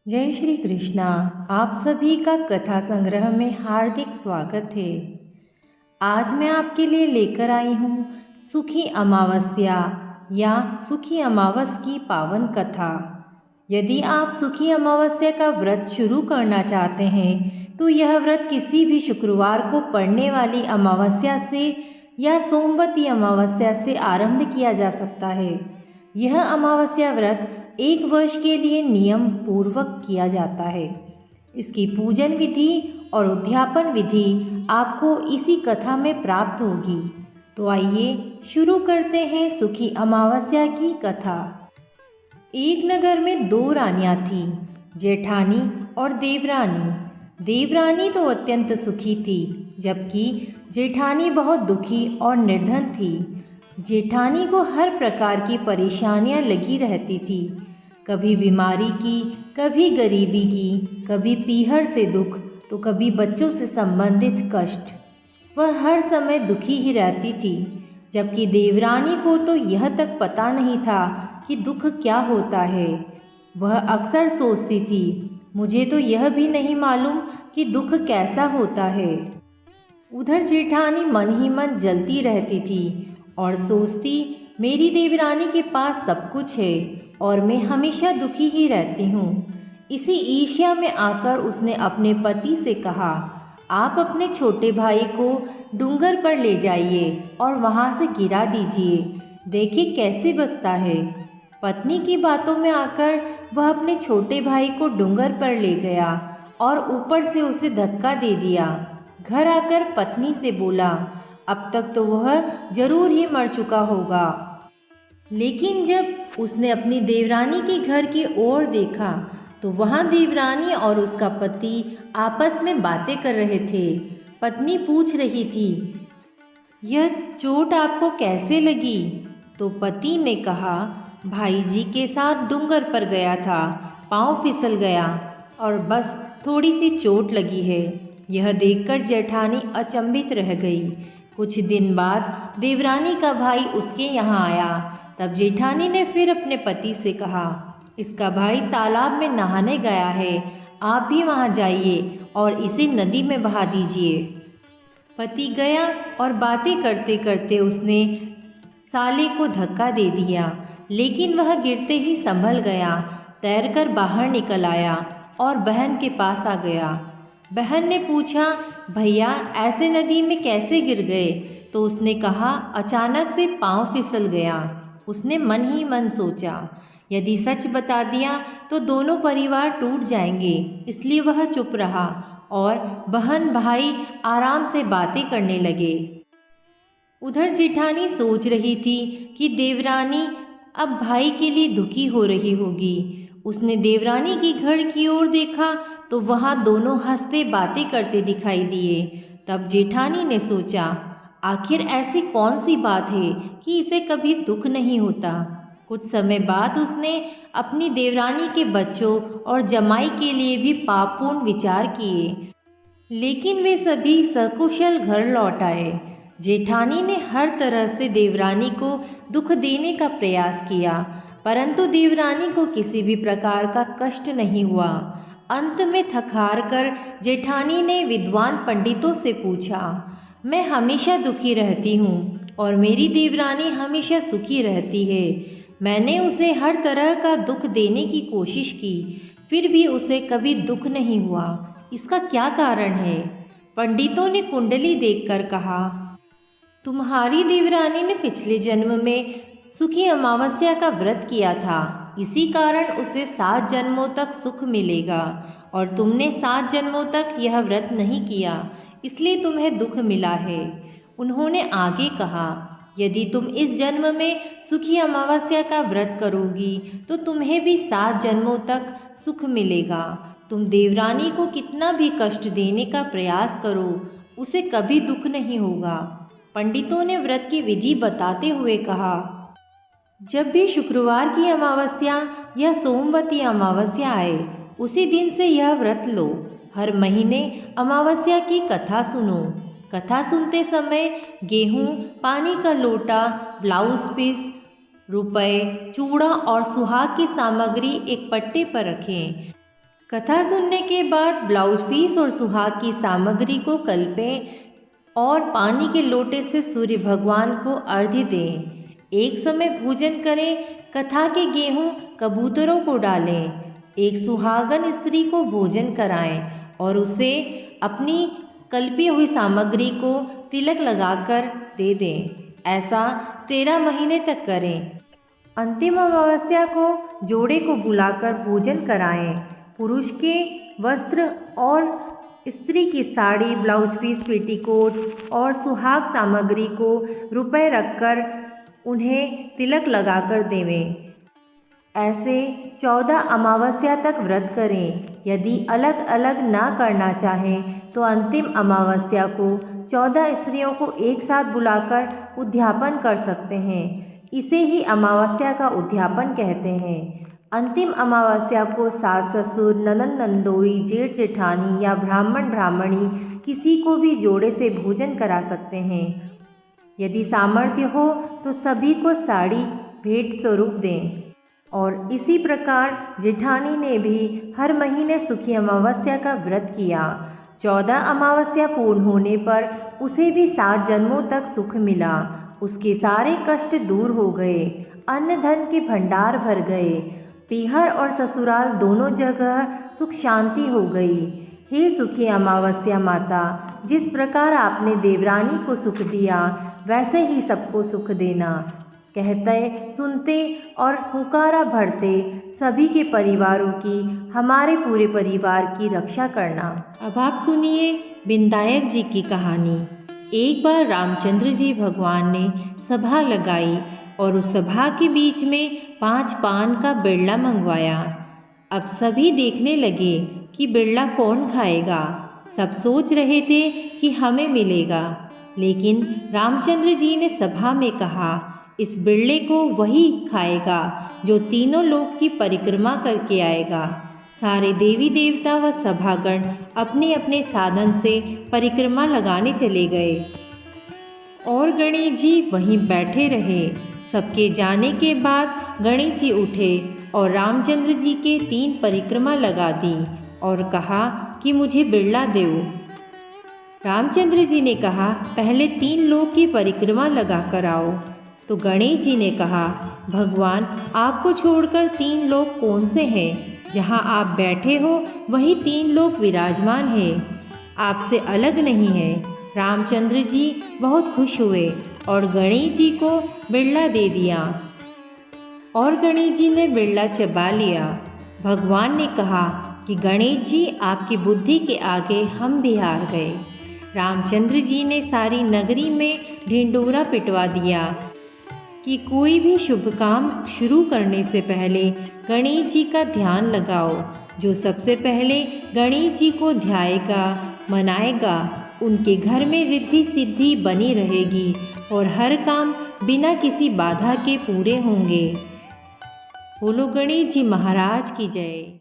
जय श्री कृष्णा। आप सभी का कथा संग्रह में हार्दिक स्वागत है। आज मैं आपके लिए लेकर आई हूँ सुखी अमावस्या या सुखी अमावस की पावन कथा। यदि आप सुखी अमावस्या का व्रत शुरू करना चाहते हैं तो यह व्रत किसी भी शुक्रवार को पड़ने वाली अमावस्या से या सोमवती अमावस्या से आरंभ किया जा सकता है। यह अमावस्या व्रत 1 वर्ष के लिए नियम पूर्वक किया जाता है। इसकी पूजन विधि और उद्यापन विधि आपको इसी कथा में प्राप्त होगी। तो आइए शुरू करते हैं सुखी अमावस्या की कथा। एक नगर में 2 रानियां थीं, जेठानी और देवरानी। देवरानी तो अत्यंत सुखी थी, जबकि जेठानी बहुत दुखी और निर्धन थी। जेठानी को हर प्रकार की परेशानियां लगी रहती थी, कभी बीमारी की, कभी गरीबी की, कभी पीहर से दुख, तो कभी बच्चों से संबंधित कष्ट। वह हर समय दुखी ही रहती थी, जबकि देवरानी को तो यह तक पता नहीं था कि दुख क्या होता है। वह अक्सर सोचती थी, मुझे तो यह भी नहीं मालूम कि दुख कैसा होता है। उधर जेठानी मन ही मन जलती रहती थी और सोचती, मेरी देवरानी के पास सब कुछ है और मैं हमेशा दुखी ही रहती हूँ। इसी ईर्ष्या में आकर उसने अपने पति से कहा, आप अपने छोटे भाई को डूंगर पर ले जाइए और वहाँ से गिरा दीजिए, देखिए कैसे बसता है। पत्नी की बातों में आकर वह अपने छोटे भाई को डूंगर पर ले गया और ऊपर से उसे धक्का दे दिया। घर आकर पत्नी से बोला, अब तक तो वह जरूर ही मर चुका होगा। लेकिन जब उसने अपनी देवरानी के घर की ओर देखा तो वहाँ देवरानी और उसका पति आपस में बातें कर रहे थे। पत्नी पूछ रही थी, यह चोट आपको कैसे लगी? तो पति ने कहा, भाई जी के साथ डूंगर पर गया था, पाँव फिसल गया और बस थोड़ी सी चोट लगी है। यह देखकर जेठानी अचंभित रह गई। कुछ दिन बाद देवरानी का भाई उसके यहाँ आया। तब जेठानी ने फिर अपने पति से कहा, इसका भाई तालाब में नहाने गया है, आप भी वहाँ जाइए और इसे नदी में बहा दीजिए। पति गया और बातें करते करते उसने साले को धक्का दे दिया, लेकिन वह गिरते ही संभल गया, तैरकर बाहर निकल आया और बहन के पास आ गया। बहन ने पूछा, भैया ऐसे नदी में कैसे गिर गए? तो उसने कहा, अचानक से पाँव फिसल गया। उसने मन ही मन सोचा, यदि सच बता दिया तो दोनों परिवार टूट जाएंगे, इसलिए वह चुप रहा और बहन भाई आराम से बातें करने लगे। उधर जेठानी सोच रही थी कि देवरानी अब भाई के लिए दुखी हो रही होगी। उसने देवरानी की घर की ओर देखा तो वहाँ दोनों हंसते बातें करते दिखाई दिए। तब जेठानी ने सोचा, आखिर ऐसी कौन सी बात है कि इसे कभी दुख नहीं होता। कुछ समय बाद उसने अपनी देवरानी के बच्चों और जमाई के लिए भी पापपूर्ण विचार किए, लेकिन वे सभी सकुशल घर लौट आए। जेठानी ने हर तरह से देवरानी को दुख देने का प्रयास किया, परंतु देवरानी को किसी भी प्रकार का कष्ट नहीं हुआ। अंत में थक-हार कर जेठानी ने विद्वान पंडितों से पूछा, मैं हमेशा दुखी रहती हूँ और मेरी देवरानी हमेशा सुखी रहती है। मैंने उसे हर तरह का दुख देने की कोशिश की, फिर भी उसे कभी दुख नहीं हुआ। इसका क्या कारण है? पंडितों ने कुंडली देखकर कहा, तुम्हारी देवरानी ने पिछले जन्म में सुखी अमावस्या का व्रत किया था, इसी कारण उसे 7 जन्मों तक सुख मिलेगा और तुमने 7 जन्मों तक यह व्रत नहीं किया, इसलिए तुम्हें दुख मिला है। उन्होंने आगे कहा, यदि तुम इस जन्म में सुखी अमावस्या का व्रत करोगी तो तुम्हें भी 7 जन्मों तक सुख मिलेगा। तुम देवरानी को कितना भी कष्ट देने का प्रयास करो, उसे कभी दुख नहीं होगा। पंडितों ने व्रत की विधि बताते हुए कहा, जब भी शुक्रवार की अमावस्या या सोमवती अमावस्या आए, उसी दिन से यह व्रत लो। हर महीने अमावस्या की कथा सुनो। कथा सुनते समय गेहूँ, पानी का लोटा, ब्लाउज पीस, रुपए, चूड़ा और सुहाग की सामग्री एक पट्टे पर रखें। कथा सुनने के बाद ब्लाउज पीस और सुहाग की सामग्री को कल्पें और पानी के लोटे से सूर्य भगवान को अर्घ्य दें। एक समय पूजन करें। कथा के गेहूं कबूतरों को डालें। एक सुहागन स्त्री को भोजन कराएं और उसे अपनी कल्पी हुई सामग्री को तिलक लगाकर दे दें। ऐसा 13 महीने तक करें। अंतिम अमावस्या को जोड़े को बुलाकर भोजन कराएं। पुरुष के वस्त्र और स्त्री की साड़ी, ब्लाउज पीस, पेटीकोट और सुहाग सामग्री को रुपए रखकर उन्हें तिलक लगाकर देवें। ऐसे 14 अमावस्या तक व्रत करें। यदि अलग अलग ना करना चाहें तो अंतिम अमावस्या को 14 स्त्रियों को एक साथ बुलाकर उद्यापन कर सकते हैं। इसे ही अमावस्या का उद्यापन कहते हैं। अंतिम अमावस्या को सास ससुर, ननंद नंदोई, जेठ जेठानी या ब्राह्मण ब्राह्मणी किसी को भी जोड़े से भोजन करा सकते हैं। यदि सामर्थ्य हो तो सभी को साड़ी भेंट स्वरूप दें। और इसी प्रकार जेठानी ने भी हर महीने सुखी अमावस्या का व्रत किया। 14 अमावस्या पूर्ण होने पर उसे भी 7 जन्मों तक सुख मिला। उसके सारे कष्ट दूर हो गए, अन्न धन के भंडार भर गए, पीहर और ससुराल दोनों जगह सुख शांति हो गई। हे सुखी अमावस्या माता, जिस प्रकार आपने देवरानी को सुख दिया वैसे ही सबको सुख देना। कहते सुनते और हुकारा भरते सभी के परिवारों की, हमारे पूरे परिवार की रक्षा करना। अब आप सुनिए विनायक जी की कहानी। एक बार रामचंद्र जी भगवान ने सभा लगाई और उस सभा के बीच में 5 पान का बिरला मंगवाया। अब सभी देखने लगे कि बिरला कौन खाएगा। सब सोच रहे थे कि हमें मिलेगा, लेकिन रामचंद्र जी ने सभा में कहा, इस बिरले को वही खाएगा जो तीनों लोक की परिक्रमा करके आएगा। सारे देवी देवता व सभागण अपने अपने साधन से परिक्रमा लगाने चले गए और गणेश जी वहीं बैठे रहे। सबके जाने के बाद गणेश जी उठे और रामचंद्र जी के 3 परिक्रमा लगा दी और कहा कि मुझे बिरला दो। रामचंद्र जी ने कहा, पहले 3 लोक की परिक्रमा लगा कर आओ। तो गणेश जी ने कहा, भगवान आपको छोड़कर 3 लोक कौन से हैं? जहाँ आप बैठे हो वही 3 लोक विराजमान है, आपसे अलग नहीं है। रामचंद्र जी बहुत खुश हुए और गणेश जी को बिरला दे दिया और गणेश जी ने बिरला चबा लिया। भगवान ने कहा कि गणेश जी आपकी बुद्धि के आगे हम भी हार गए। रामचंद्र जी ने सारी नगरी में ढिंढोरा पिटवा दिया कि कोई भी शुभ काम शुरू करने से पहले गणेश जी का ध्यान लगाओ। जो सबसे पहले गणेश जी को ध्याएगा, मनाएगा, उनके घर में रिद्धि सिद्धि बनी रहेगी और हर काम बिना किसी बाधा के पूरे होंगे। बोलो गणेश जी महाराज की जय।